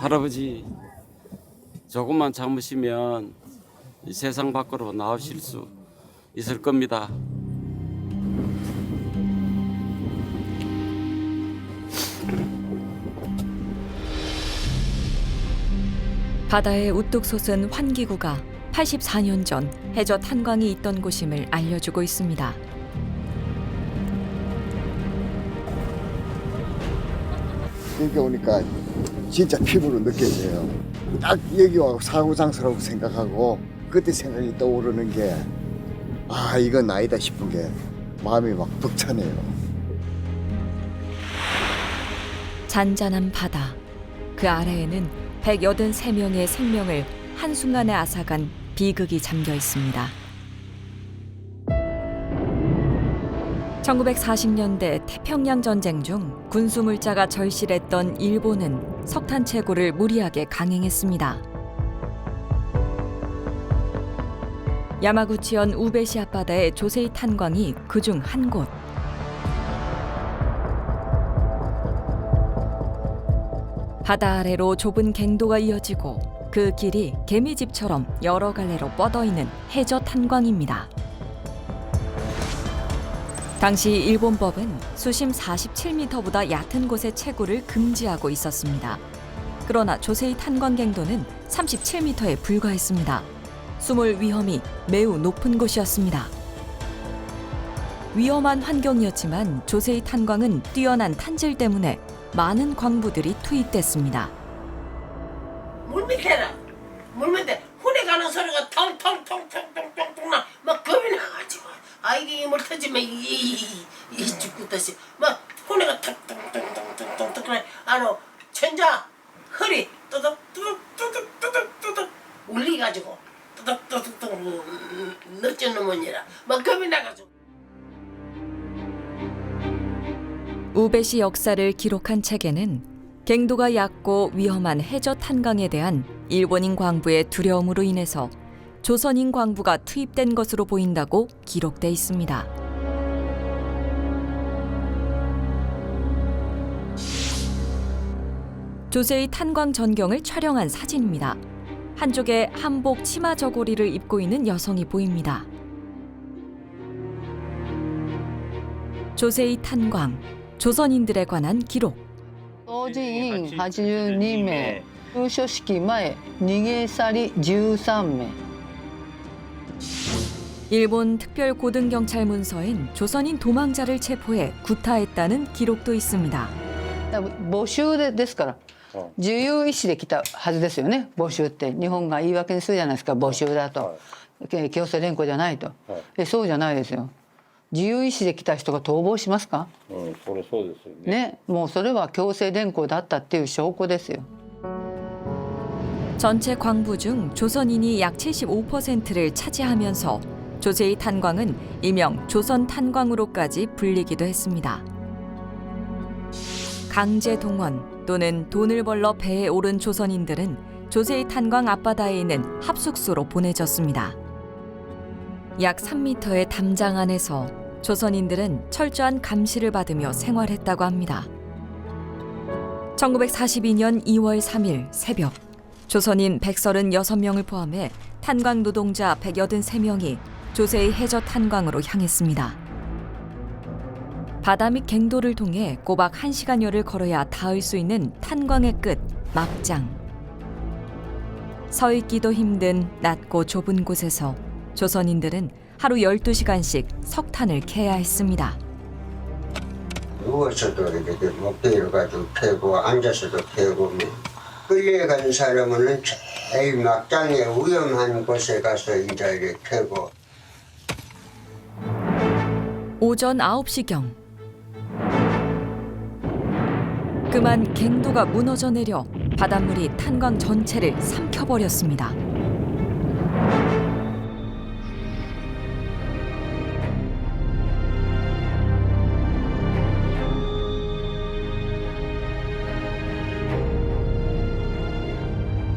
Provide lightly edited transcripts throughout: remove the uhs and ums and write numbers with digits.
할아버지 조금만 참으시면 이 세상 밖으로 나오실 수 있을 겁니다. 바다에 우뚝 솟은 환기구가 84년 전 해저 탄광이 있던 곳임을 알려주고 있습니다. 여기 오니까 진짜 피부로 느껴져요. 딱 여기 와 사고장소라고 생각하고 그때 생각이 떠오르는 게 이건 아니다 싶은 게 마음이 막 벅차네요. 잔잔한 바다, 그 아래에는 183명의 생명을 한순간에 앗아간 비극이 잠겨 있습니다. 1940년대 태평양 전쟁 중 군수 물자가 절실했던 일본은 석탄 채굴을 무리하게 강행했습니다. 야마구치현 우베시 앞바다의 조세이 탄광이 그중 한 곳. 바다 아래로 좁은 갱도가 이어지고 그 길이 개미집처럼 여러 갈래로 뻗어있는 해저 탄광입니다. 당시 일본법은 수심 47m보다 얕은 곳의 채굴을 금지하고 있었습니다. 그러나 조세이 탄광 갱도는 37m에 불과했습니다. 숨을 위험이 매우 높은 곳이었습니다. 위험한 환경이었지만 조세이 탄광은 뛰어난 탄질 때문에 많은 광부들이 투입됐습니다. 물 밑에 훈에 가는 소리가 텅텅텅텅텅텅 막 겁이 나가지고 이게 힘을 터지면 이 죽겠듯이 막 훈에가 텅텅텅텅텅텅 그래 천자 허리 뚜둑 울리가지고 뚜둑 늦은 놈이라 막 겁이 나가지고. 우베시 역사를 기록한 책에는 갱도가 얕고 위험한 해저 탄광에 대한 일본인 광부의 두려움으로 인해서 조선인 광부가 투입된 것으로 보인다고 기록돼 있습니다. 조세이 탄광 전경을 촬영한 사진입니다. 한쪽에 한복 치마 저고리를 입고 있는 여성이 보입니다. 조세이 탄광, 조선인들에 관한 기록. 総人員82名、入所式前、逃げ去り13名。 일본 특별고등경찰 문서엔 조선인 도망자를 체포해 구타했다는 기록도 있습니다. 募集ですから、自由意志で来たはずですよね。募集って日本が言い訳にするじゃないですか。募集だと、強制連行じゃないと。そうじゃないですよ。自由意志で来た人が逃亡しますか？それそうですよね。もうそれは強制連行だったっていう証拠ですよ。 전체 광부 중 조선인이 약 75%를 차지하면서 조세이 탄광은 일명 조선 탄광으로까지 불리기도 했습니다. 강제 동원 또는 돈을 벌러 배에 오른 조선인들은 조세이 탄광 앞바다에 있는 합숙소로 보내졌습니다. 약 3m의 담장 안에서 조선인들은 철저한 감시를 받으며 생활했다고 합니다. 1942년 2월 3일 새벽, 조선인 136명을 포함해 탄광 노동자 183명이 조세이 해저 탄광으로 향했습니다. 바다 밑 갱도를 통해 꼬박 1시간여를 걸어야 닿을 수 있는 탄광의 끝, 막장. 서 있기도 힘든 낮고 좁은 곳에서 조선인들은 하루 12시간씩 석탄을 캐야 했습니다. 누워서도 이렇게 목대를 가지고 캐고 앉아서도 캐고 끌려간 사람은 제일 막장에 위험한 곳에 가서 이제 이렇게 캐고. 오전 9시경. 그만 갱도가 무너져 내려 바닷물이 탄광 전체를 삼켜버렸습니다.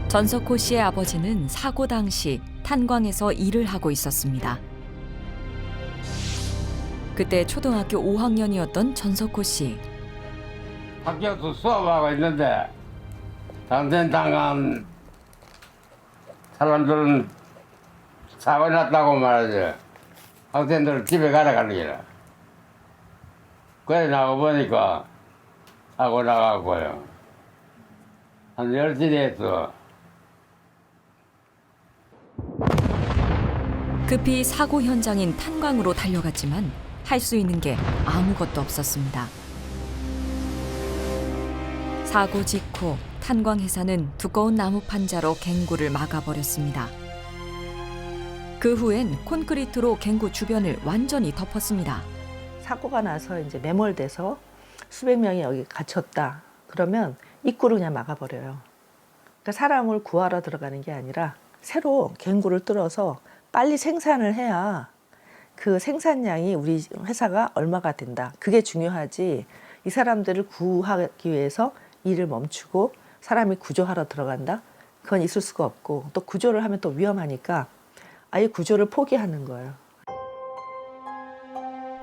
전석호 씨의 아버지는 사고 당시 탄광에서 일을 하고 있었습니다. 그때 초등학교 5학년이었던 전석호 씨. 학교에서 수업하고 있는데 당신당한 사람들은 사고 났다고 말하죠. 학생들 집에 가라가는 게라. 그래 나가 보니까 사고 나가고요. 한 10시 됐어. 급히 사고 현장인 탄광으로 달려갔지만 할 수 있는 게 아무것도 없었습니다. 사고 직후 탄광 회사는 두꺼운 나무 판자로 갱구를 막아버렸습니다. 그 후엔 콘크리트로 갱구 주변을 완전히 덮었습니다. 사고가 나서 이제 매몰돼서 수백 명이 여기 갇혔다. 그러면 입구를 그냥 막아버려요. 그러니까 사람을 구하러 들어가는 게 아니라 새로 갱구를 뚫어서 빨리 생산을 해야 그 생산량이 우리 회사가 얼마가 된다. 그게 중요하지. 이 사람들을 구하기 위해서 일을 멈추고 사람이 구조하러 들어간다? 그건 있을 수가 없고 또 구조를 하면 또 위험하니까 아예 구조를 포기하는 거예요.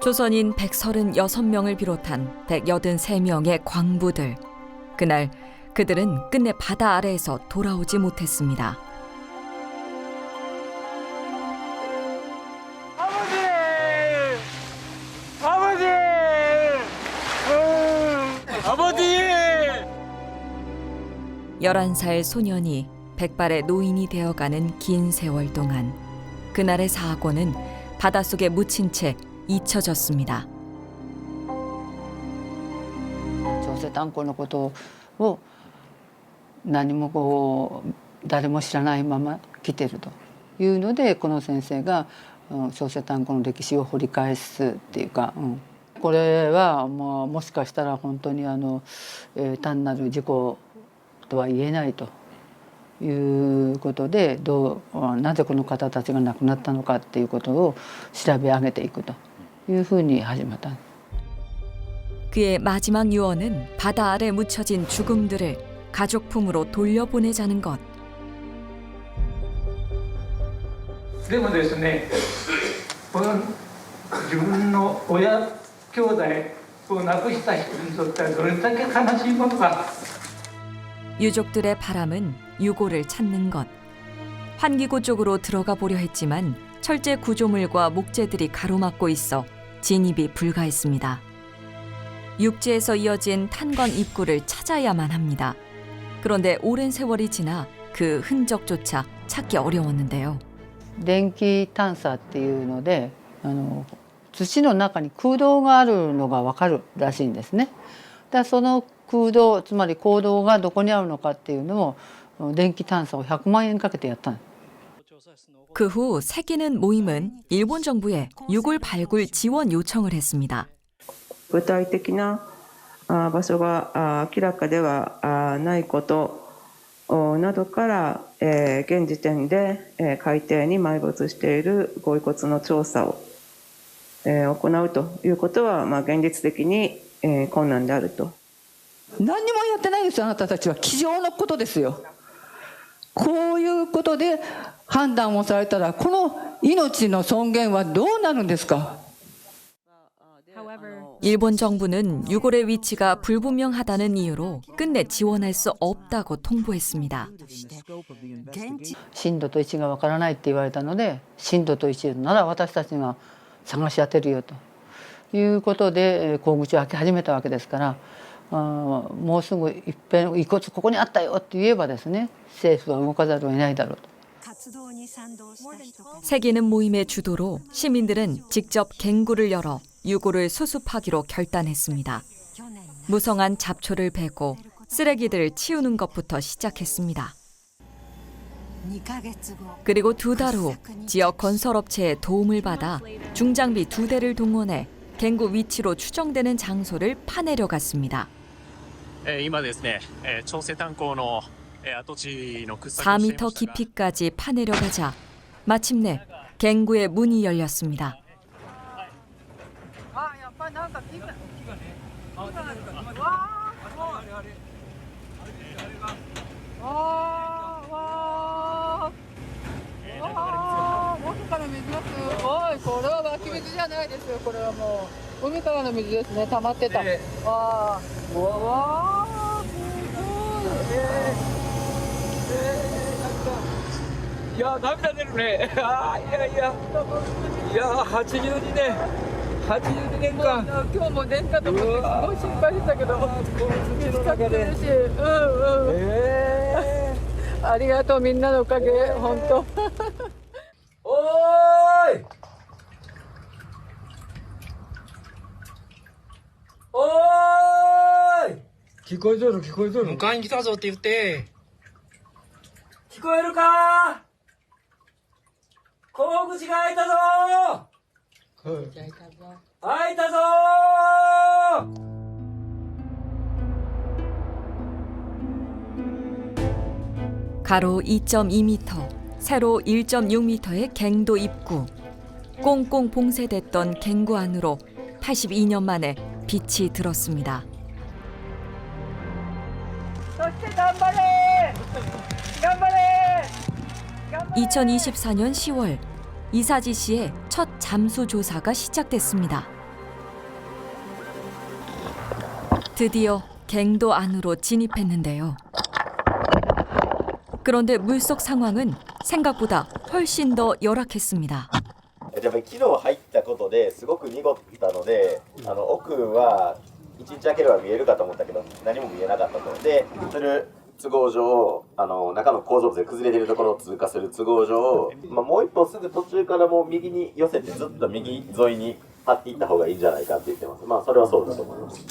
조선인 136명을 비롯한 183명의 광부들. 그날 그들은 끝내 바다 아래에서 돌아오지 못했습니다. 아버지! 11살 소년이 백발의 노인이 되어가는 긴 세월 동안 그날의 사고는 바닷속에 묻힌 채 잊혀졌습니다. 朝鮮炭鉱のことを何もこう誰も知らないまま来てるというのでこの先生が朝鮮炭鉱の歴史を掘り返すっていうか、これはもしかしたら本当に単なる事故とは言えないということでなぜこの方たちが亡くなったのかっていうことを調べ上げていくというふうに始まった。 그의 마지막 유언은 바다 아래 묻혀진 죽음들을 가족 품으로 돌려보내자는 것. でもですね、この自分の親兄弟を亡くした人にとってはどれだけ悲しいものか。 유족들의 바람은 유골을 찾는 것. 환기구 쪽으로 들어가 보려 했지만 철제 구조물과 목재들이 가로막고 있어 진입이 불가했습니다. 육지에서 이어진 탄광 입구를 찾아야만 합니다. 그런데 오랜 세월이 지나 그 흔적조차 찾기 어려웠는데요. 電気探査っていうので土の中に空洞があるのが分かるらしいんですね。だからその空洞つまり坑道がどこにあるのかっていうのを電気探査を100万円かけてやったんです。 그 후 새기는 모임은 일본 정부에 유골 발굴 지원 요청을 했습니다. 具体的な場所が明らかではないことなどから現時点で海底に埋没しているご遺骨の調査を行うということは現実的に困難であると。何にもやってないですよあなたたちは。机上のことですよ。こういうことで判断をされたらこの命の尊厳はどうなるんですか。 일본 정부는 유골의 위치가 불분명하다는 이유로 끝내 지원할 수 없다고 통보했습니다. 震度と位置がわからないって言われたので震度と位置なら私たちが探し当てるよということで工具地を開け始めたわけですからもうすぐいっぺん遺骨ここにあったよって言えばですね政府は動かざるを得ないだろうと。 새기는 모임의 주도로 시민들은 직접 갱구를 열어 유골을 수습하기로 결단했습니다. 무성한 잡초를 베고 쓰레기들을 치우는 것부터 시작했습니다. 그리고 2달 후 지역 건설업체의 도움을 받아 중장비 2대를 동원해 갱구 위치로 추정되는 장소를 파내려 갔습니다. 4m 깊이까지 파내려 가자 마침내 갱구의 문이 열렸습니다. 야,涙出るね。あ、いやいや。いや、82年。82年か。今日も年かと思ってすごい心配したけど。見つかってるし。ありがとう、みんなのおかげ、本当。おーい。おーい。聞こえとる、聞こえとる。迎えに来たぞって言って。聞こえるか？口口が開いたぞー。開いたぞー。 가로 2.2m, 세로 1.6m의 갱도 입구. 꽁꽁 봉쇄됐던 갱구 안으로 82년 만에 빛이 들었습니다. 2024년 10월 이사지 씨의 첫 잠수 조사가 시작됐습니다. 드디어 갱도 안으로 진입했는데요. 그런데 물속 상황은 생각보다 훨씬 더 열악했습니다. やっぱり昨日入ったことですごく濁ったので、奥は1日開ければ見えるかと思ったけど何も見えなかったと。で、それ都合上中の構造物で崩れているところを通過する都合上、もう一歩すぐ途中からもう右に寄せてずっと右沿いに張っていった方がいいんじゃないかって言ってます。それはそうだと思います。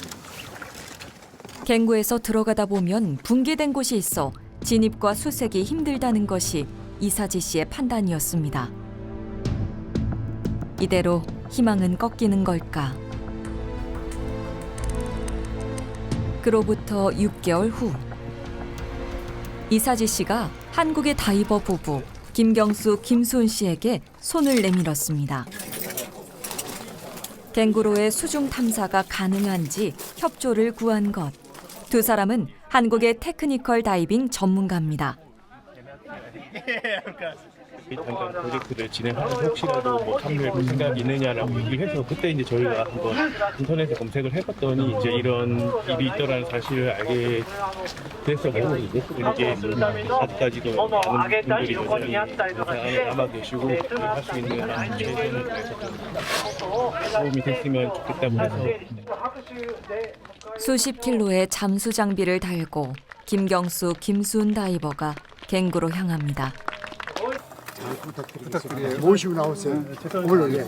갱구에서 들어가다 보면 붕괴된 곳이 있어 진입과 수색이 힘들다는 것이 이사지 씨의 판단이었습니다. 이대로 희망은 꺾이는 걸까? 그로부터 6개월 후 이사지 씨가 한국의 다이버 부부 김경수, 김수은 씨에게 손을 내밀었습니다. 갱구로의 수중 탐사가 가능한지 협조를 구한 것. 두 사람은 한국의 테크니컬 다이빙 전문가입니다. 잠깐 프로젝트를 진행하면서 혹시라도 뭐 참여해 볼 생각이 있느냐라고 얘기를 해서 그때 이제 저희가 한번 인터넷에 검색을 해봤더니 이제 이런 일이 있더라는 사실을 알게 됐었고 이게 아직까지도 많은 분들이 여전히 남아 계시고 할 수 있는 최선을 다해서 도움이 됐으면 좋겠다고 해서. 수십 킬로의 잠수 장비를 달고 김경수, 김수은 다이버가 갱구로 향합니다. 부탁드려요. 모시고 나오세요. 오늘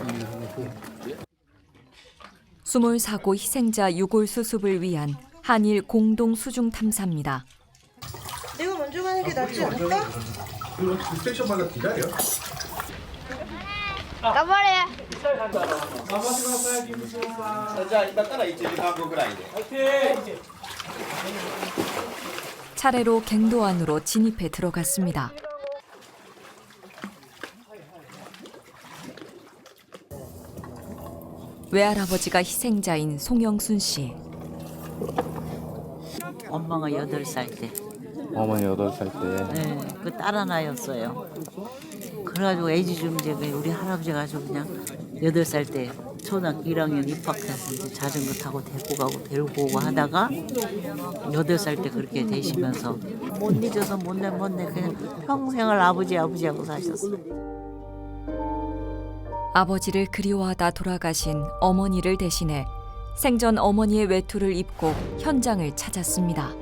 수몰 사고 희생자 유골 수습을 위한 한일 공동 수중 탐사입니다. 내가 먼저 가는 게 낫지 않을까? 스테이션마다 기다려. 가버려. 차례로 갱도 안으로 진입해 들어갔습니다. 외할아버지가 희생자인 송영순 씨. 엄마가 8살 때. 어머니 8살 때. 네, 그 딸 하나였어요. 그래가지고 애지중지 우리 할아버지가 아주 그냥 8살 때 초등학교 1학년 입학해서 이제 자전거 타고 데리고 가고 데리고 오고 하다가 8살 때 그렇게 되시면서 못 잊어서 못 내 그냥 평생을 아버지하고 사셨어요. 아버지를 그리워하다 돌아가신 어머니를 대신해 생전 어머니의 외투를 입고 현장을 찾았습니다.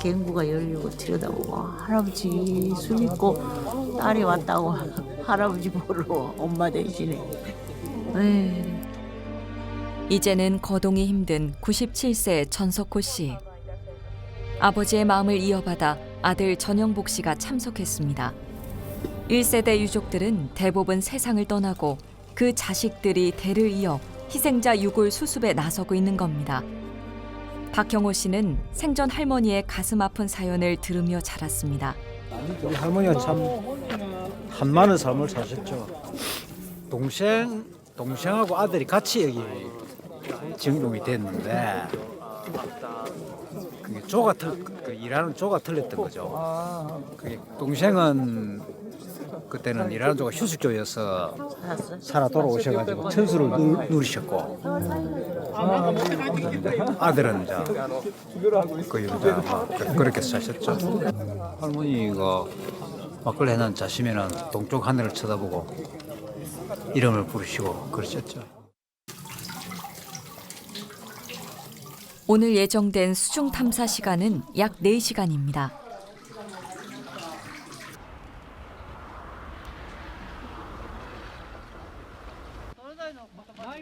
갱구가 열리고 들여다보고 할아버지 숨 있고 딸이 왔다고 할아버지 보러 엄마 대신에. 에이. 이제는 거동이 힘든 97세의 전석호 씨. 아버지의 마음을 이어받아 아들 전영복 씨가 참석했습니다. 1세대 유족들은 대부분 세상을 떠나고 그 자식들이 대를 이어 희생자 유골 수습에 나서고 있는 겁니다. 박형호 씨는 생전 할머니의 가슴 아픈 사연을 들으며 자랐습니다. 우리 할머니가 참 한많은 삶을 사셨죠. 동생하고 아들이 같이 여기 정동이 됐는데 그게 일하는 조가 틀렸던 거죠. 그게 동생은 그때는 일하는 조가 휴식조여서 살아 돌아오셔가지고 천수를 누리셨고 아들은 이제 그렇게 사셨죠. 할머니가 막걸리 한 잔 자시면은 동쪽 하늘을 쳐다보고 이름을 부르시고 그러셨죠. 오늘 예정된 수중 탐사 시간은 약 4시간입니다.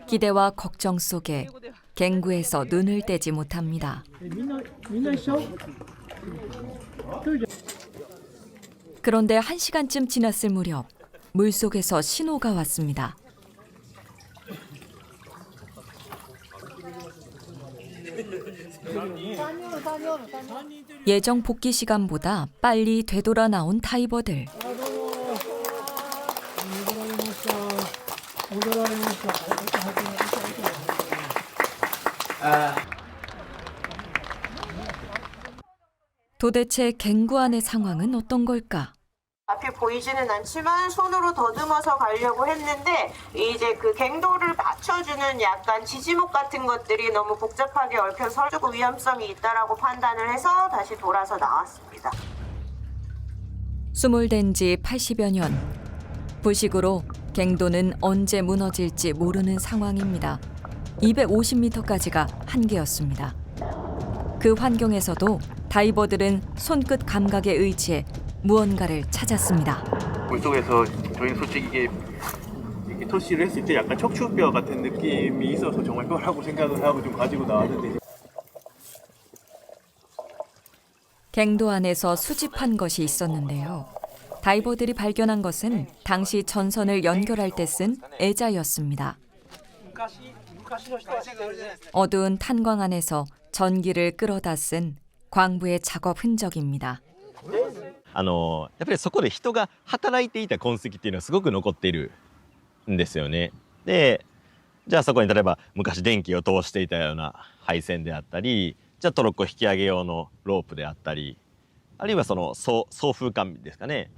기대와 걱정 속에 갱구에서 눈을 떼지 못합니다. 그런데 1시간쯤 지났을 무렵 물속에서 신호가 왔습니다. 예정 복귀 시간보다 빨리 되돌아 나온 다이버들. 도대체 갱구 안의 상황은 어떤 걸까? 앞이 보이지는 않지만 손으로 더듬어서 가려고 했는데 이제 그 갱도를 받쳐주는 약간 지지목 같은 것들이 너무 복잡하게 얽혀서 조금 위험성이 있다라고 판단을 해서 다시 돌아서 나왔습니다. 수몰된 지 80여 년. 부식으로 갱도는 언제 무너질지 모르는 상황입니다. 250m까지가 한계였습니다. 그 환경에서도 다이버들은 손끝 감각에 의지해 무언가를 찾았습니다. 물속에서 저희는 솔직히 이게 토시를 했을 때 약간 척추뼈 같은 느낌이 있어서 정말 뼈라고 생각을 하고 좀 가지고 나왔는데 갱도 안에서 수집한 것이 있었는데요. 다이버들이 발견한 것은 당시 전선을 연결할 때 쓴 애자였습니다. 어두운 탄광 안에서 전기를 끌어다 쓴 광부의 작업 흔적입니다. やっぱりそこで人が働いていた痕跡っていうのはすごく残っているんですよね。で、じゃあそこに例えば昔電気を通していたような配線であったり、じゃあトロッコ引き上げ用のロープであったり、あるいはその送風管ですかね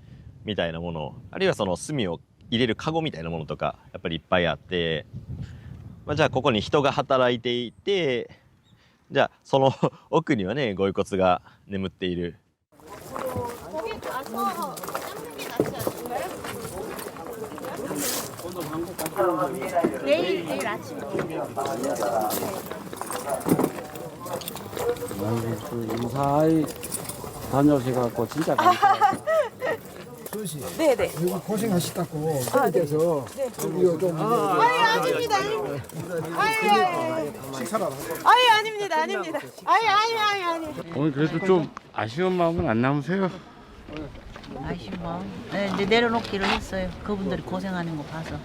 みたいなもの、あるいはその炭を入れるカゴみたいなものとかやっぱりいっぱいあって、じゃあここに人が働いていて、じゃあその奥にはねご遺骨が眠っている。 내일 아침. 무사히 다녀오셔갖고 진짜 감사해요. 네네. 이거 고생하셨다고 네. 그래서 이거 좀 아닙니다. 아닙니다. 아니. 오늘 그래도 좀 아쉬운 마음은 안 남으세요? 아쉬운 마음. 네, 이제 내려놓기를 했어요. 그분들이 고생하는 거 봐서.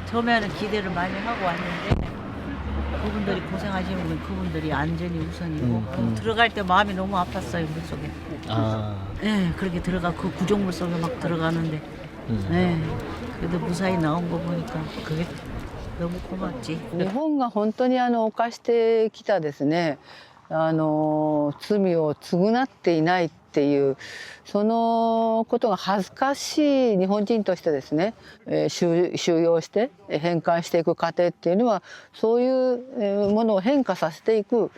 처음에는 기대를 많이 하고 왔는데 그분들이 고생하시면 그분들이 안전이 우선이고 들어갈 때 마음이 너무 아팠어요 물속에. 네, 그렇게 들어가 그 구조물 속에 막 들어가는데, 네, 그래도 무사히 나온 거 보니까 그게 너무 고맙지. 日本が本当に犯してきたですね、罪を償っていないっていうそのことが恥ずかしい日本人としてですね、収容して返還していく過程っていうのはそういうものを変化させていく、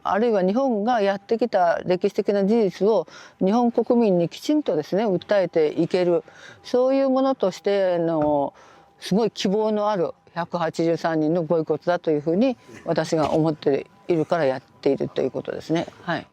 あるいは日本がやってきた歴史的な事実を日本国民にきちんとですね訴えていける、そういうものとしてのすごい希望のある183人のご遺骨だというふうに私が思っているからやっているということですね。はい。